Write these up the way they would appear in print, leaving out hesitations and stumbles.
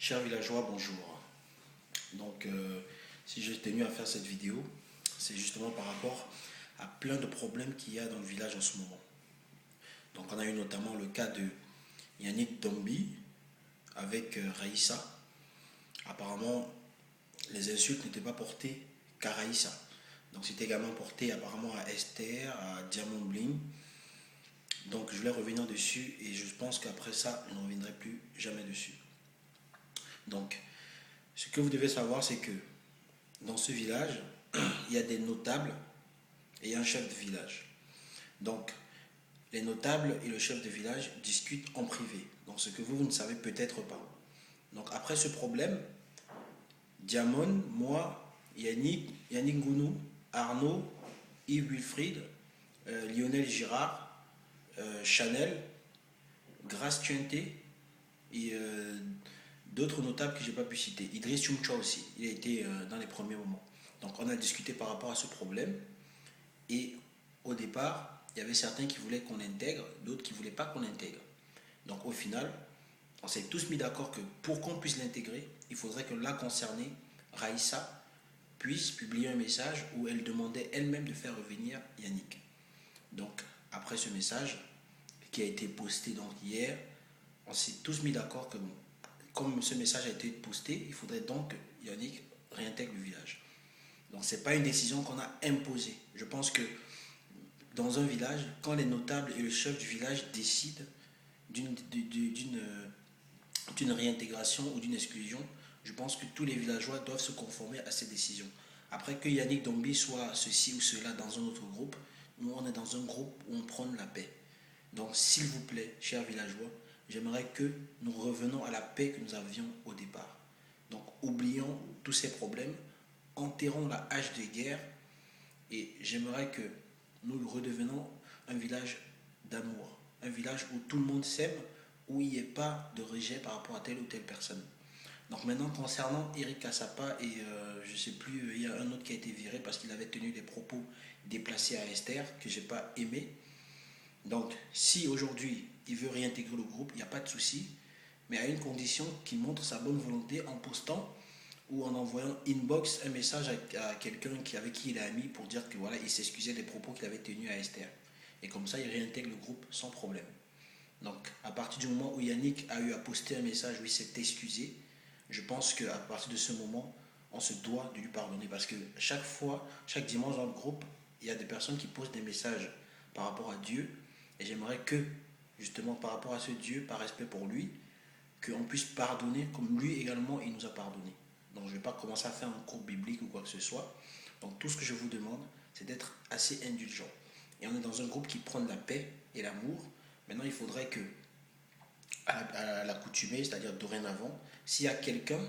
Chers villageois, bonjour. Donc, si j'ai tenu à faire cette vidéo, c'est justement par rapport à plein de problèmes qu'il y a dans le village en ce moment. Donc, on a eu notamment le cas de Yannick Dombi avec Raïssa. Apparemment, les insultes n'étaient pas portées qu'à Raïssa. Donc, c'était également porté apparemment à Esther, à Diamond Bling. Donc, je vais revenir dessus et je pense qu'après ça, je n'en reviendrai plus jamais dessus. Donc, ce que vous devez savoir, c'est que dans ce village, il y a des notables et un chef de village. Donc, les notables et le chef de village discutent en privé. Donc, ce que vous ne savez peut-être pas. Donc, après ce problème, Diamond, moi, Yannick Gounou, Arnaud, Yves Wilfried, Lionel Girard, Chanel, Grace Tuenté et d'autres notables que je n'ai pas pu citer. Idriss Chumcha aussi, il a été dans les premiers moments. Donc on a discuté par rapport à ce problème et au départ, il y avait certains qui voulaient qu'on intègre, d'autres qui ne voulaient pas qu'on intègre. Donc au final, on s'est tous mis d'accord que pour qu'on puisse l'intégrer, il faudrait que la concernée, Raïssa, puisse publier un message où elle demandait elle-même de faire revenir Yannick. Donc après ce message qui a été posté donc hier, on s'est tous mis d'accord que bon, comme ce message a été posté, il faudrait donc que Yannick réintègre le village. Donc ce n'est pas une décision qu'on a imposée. Je pense que dans un village, quand les notables et le chef du village décident d'une réintégration ou d'une exclusion, je pense que tous les villageois doivent se conformer à ces décisions. Après que Yannick Dombi soit ceci ou cela dans un autre groupe, nous on est dans un groupe où on prône la paix. Donc s'il vous plaît, chers villageois, j'aimerais que nous revenons à la paix que nous avions au départ. Donc oublions tous ces problèmes, enterrons la hache de guerre et j'aimerais que nous redevenons un village d'amour, un village où tout le monde s'aime, où il n'y ait pas de rejet par rapport à telle ou telle personne. Donc maintenant, concernant Eric Kassapa et je ne sais plus, il y a un autre qui a été viré parce qu'il avait tenu des propos déplacés à Esther que je n'ai pas aimé. Donc si aujourd'hui il veut réintégrer le groupe, il n'y a pas de souci, mais à une condition qu'il montre sa bonne volonté en postant ou en envoyant inbox un message à quelqu'un avec qui il est ami pour dire que voilà, il s'excusait des propos qu'il avait tenus à Esther. Et comme ça, il réintègre le groupe sans problème. Donc, à partir du moment où Yannick a eu à poster un message où il s'est excusé, je pense qu'à partir de ce moment, on se doit de lui pardonner. Parce que chaque fois, chaque dimanche dans le groupe, il y a des personnes qui postent des messages par rapport à Dieu. Et j'aimerais que, justement, par rapport à ce Dieu, par respect pour lui, qu'on puisse pardonner comme lui également, il nous a pardonné. Donc, je ne vais pas commencer à faire un cours biblique ou quoi que ce soit. Donc, tout ce que je vous demande, c'est d'être assez indulgent. Et on est dans un groupe qui prône la paix et l'amour. Maintenant, il faudrait que, à l'accoutumée, c'est-à-dire dorénavant, s'il y a quelqu'un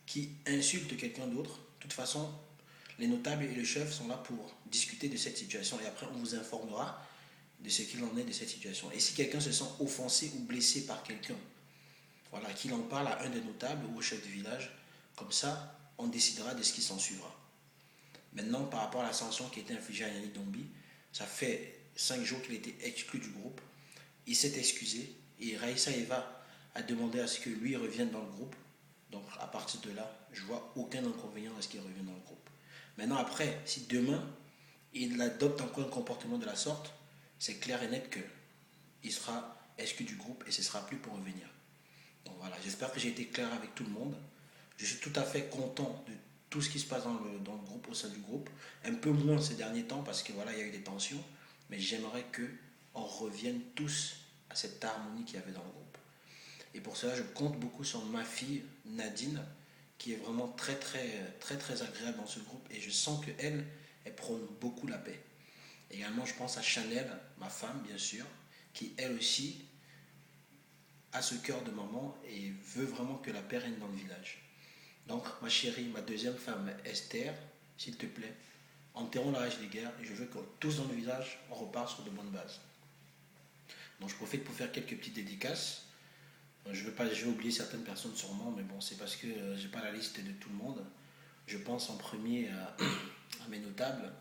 qui insulte quelqu'un d'autre, de toute façon, les notables et le chef sont là pour discuter de cette situation. Et après, on vous informera de ce qu'il en est de cette situation. Et si quelqu'un se sent offensé ou blessé par quelqu'un, voilà, qu'il en parle à un des notables ou au chef de village, comme ça, on décidera de ce qui s'en suivra. Maintenant, par rapport à la sanction qui a été infligée à Yannick Dombi, ça fait 5 jours qu'il a été exclu du groupe. Il s'est excusé et Raïssa Eva a demandé à ce que lui revienne dans le groupe. Donc à partir de là, je vois aucun inconvénient à ce qu'il revienne dans le groupe. Maintenant après, si demain il adopte encore un comportement de la sorte, c'est clair et net qu'il sera exclu du groupe et ce ne sera plus pour revenir. Donc voilà, j'espère que j'ai été clair avec tout le monde. Je suis tout à fait content de tout ce qui se passe dans le groupe, au sein du groupe. Un peu moins ces derniers temps parce que voilà, il y a eu des tensions. Mais j'aimerais qu'on revienne tous à cette harmonie qu'il y avait dans le groupe. Et pour cela, je compte beaucoup sur ma fille Nadine, qui est vraiment très très très très agréable dans ce groupe. Et je sens qu'elle, elle prône beaucoup la paix. Également, je pense à Chanel, ma femme bien sûr, qui elle aussi a ce cœur de maman et veut vraiment que la paix règne dans le village. Donc, ma chérie, ma deuxième femme, Esther, s'il te plaît, enterrons la rage des guerres et je veux que tous dans le village, on repart sur de bonnes bases. Donc, je profite pour faire quelques petites dédicaces. Je vais oublier certaines personnes sûrement, mais bon, c'est parce que je n'ai pas la liste de tout le monde. Je pense en premier à mes notables,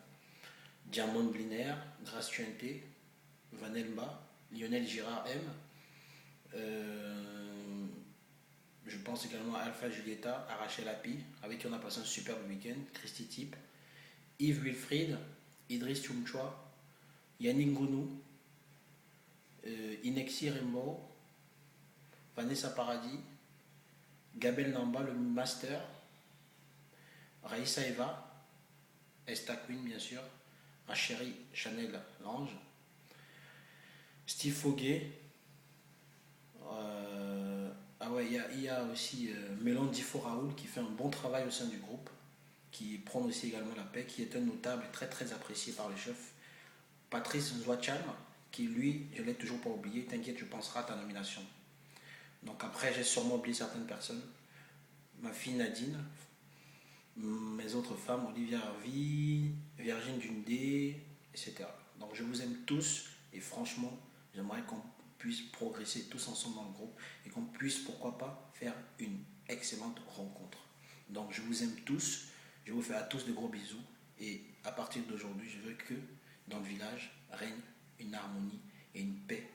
Diamond Bliner, Grace Tuenté, Vanelma, Lionel Girard M. Je pense également à Alpha Julieta, à Rachel Happy, avec qui on a passé un superbe week-end, Christy Tip, Yves Wilfried, Idriss Tchoumchoua, Yannick Ngounou, Inexi Rimbo, Vanessa Paradis, Gabel Namba, le master, Raïssa Eva, Esta Queen bien sûr, ma chérie Chanel Lange, Steve Foguet, ah ouais, il y a aussi Mélan Difo Raoul qui fait un bon travail au sein du groupe, qui prend aussi également la paix, qui est un notable très très apprécié par le chef. Patrice Zwachan, qui lui, je ne l'ai toujours pas oublié, t'inquiète, je penserai à ta nomination. Donc après, j'ai sûrement oublié certaines personnes. Ma fille Nadine, mes autres femmes, Olivia Harvey, Virginie Dundé, etc. Donc je vous aime tous et franchement, j'aimerais qu'on puisse progresser tous ensemble dans le groupe et qu'on puisse, pourquoi pas, faire une excellente rencontre. Donc je vous aime tous, je vous fais à tous de gros bisous et à partir d'aujourd'hui, je veux que dans le village règne une harmonie et une paix